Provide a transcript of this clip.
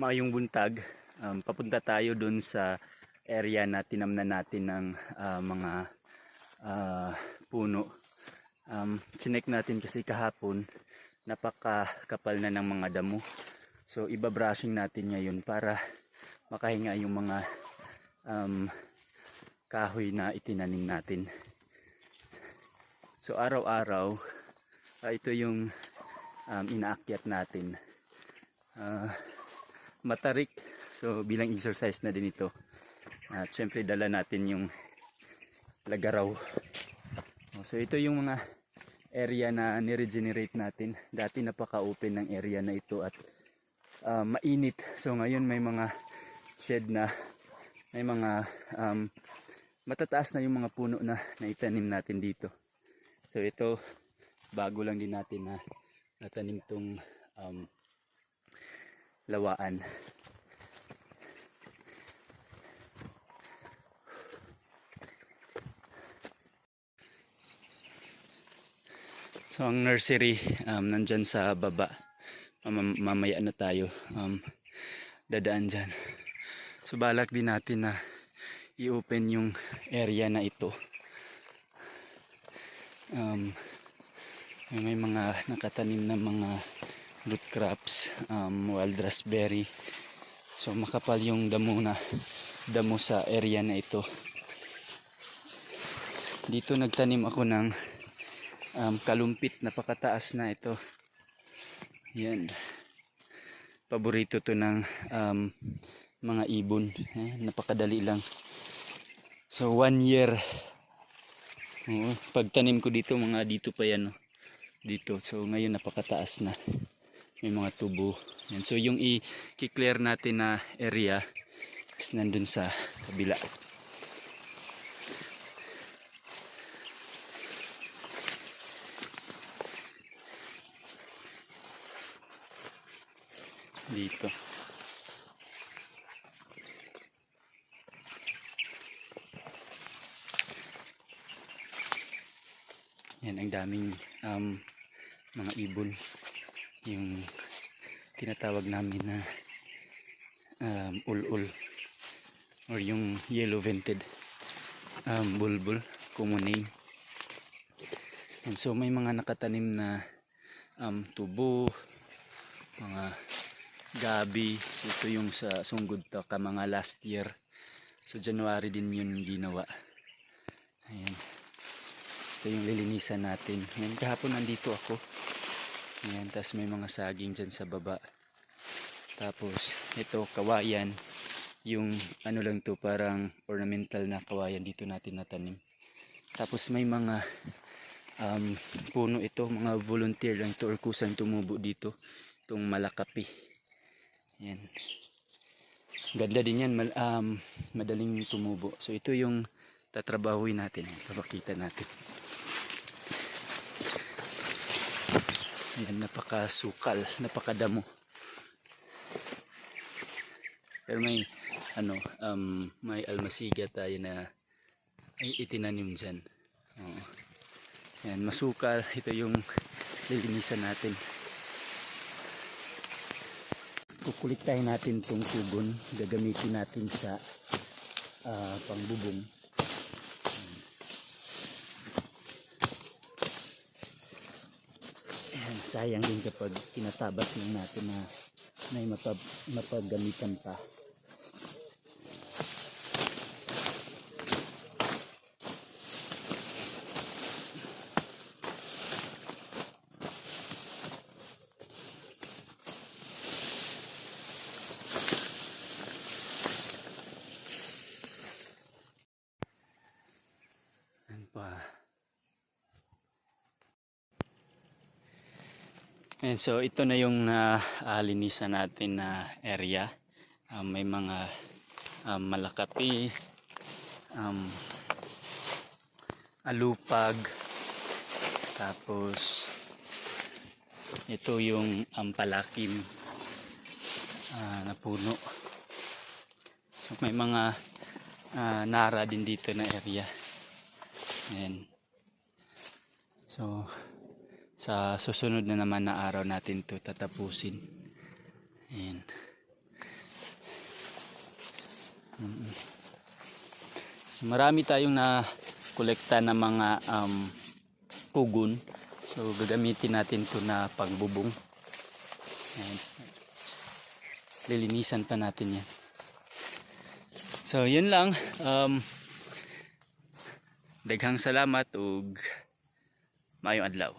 Maayong buntag. Papunta tayo dun sa area na tinamnan natin ng mga puno. Chinek natin kasi kahapon napakakapal na ng mga damo. So iba-brushing natin ngayon para makahinga yung mga kahoy na itinanim natin. So araw-araw ito yung inaakyat natin. Matarik, so bilang exercise na din ito. At syempre dala natin yung lagaraw. So ito yung mga area na ni-regenerate natin. Dati napaka-open ng area na ito at mainit. So ngayon may mga shed na, may mga matataas na yung mga puno na naitanim natin dito. So ito bago lang din natin na natanim tong lawaan. So ang nursery nandyan sa baba. Mamaya na tayo dadaan dyan. So balak din natin na i-open yung area na ito. May mga nakatanim na mga root crops, wild raspberry. So makapal yung damo sa area na ito. Dito nagtanim ako ng kalumpit, napakataas na ito. Yan. Paborito to ng mga ibon. Napakadali lang. So 1 year. Pagtanim ko dito, mga dito pa yan. Dito. So ngayon napakataas na. May mga tubo. Yan. So yung i-clear natin na area is nandun sa kabila. Dito. Yan ang daming mga ibon. Yung tinatawag namin na ulul or yung yellow vented bulbul, common name. And so may mga nakatanim na tubo, mga gabi. Ito yung sa sunggod to ka mga last year. So January din yun ginawa. Ayan. Ito yung lilinisan natin. Ayan, kahapon nandito ako. Ayan, tas may mga saging dyan sa baba. Tapos ito kawayan. Yung ano lang to, parang ornamental na kawayan dito natin natanim. Tapos may mga puno ito, mga volunteer lang to or kusang tumubo dito. Itong malakapi. Yan. Ganda din yan, madaling tumubo. So ito yung tatrabahuin natin. Papakita natin. Yan, napakasukal, napakadamo. Pero may may almasiga tayo na ay itinanim dyan. Yan, masukal. Ito yung lilinisan natin. Kukuliktahin natin itong tubon. Gagamitin natin sa pangbubong. Ayan, sayang din kapag tinatabas lang natin na may mapagamitan pa. And so ito na yung linisan natin na area. May mga malakapi, alupag, tapos ito yung palakim na puno. So may mga nara din dito na area. Ayan. So sa susunod na naman na araw natin to tatapusin. Ayan. So, marami tayong na kolekta ng mga pugon. So gagamitin natin to na pagbubong. Ayan. Lilinisan pa natin yan. So yun lang. Daghang salamat ug maayong adlaw.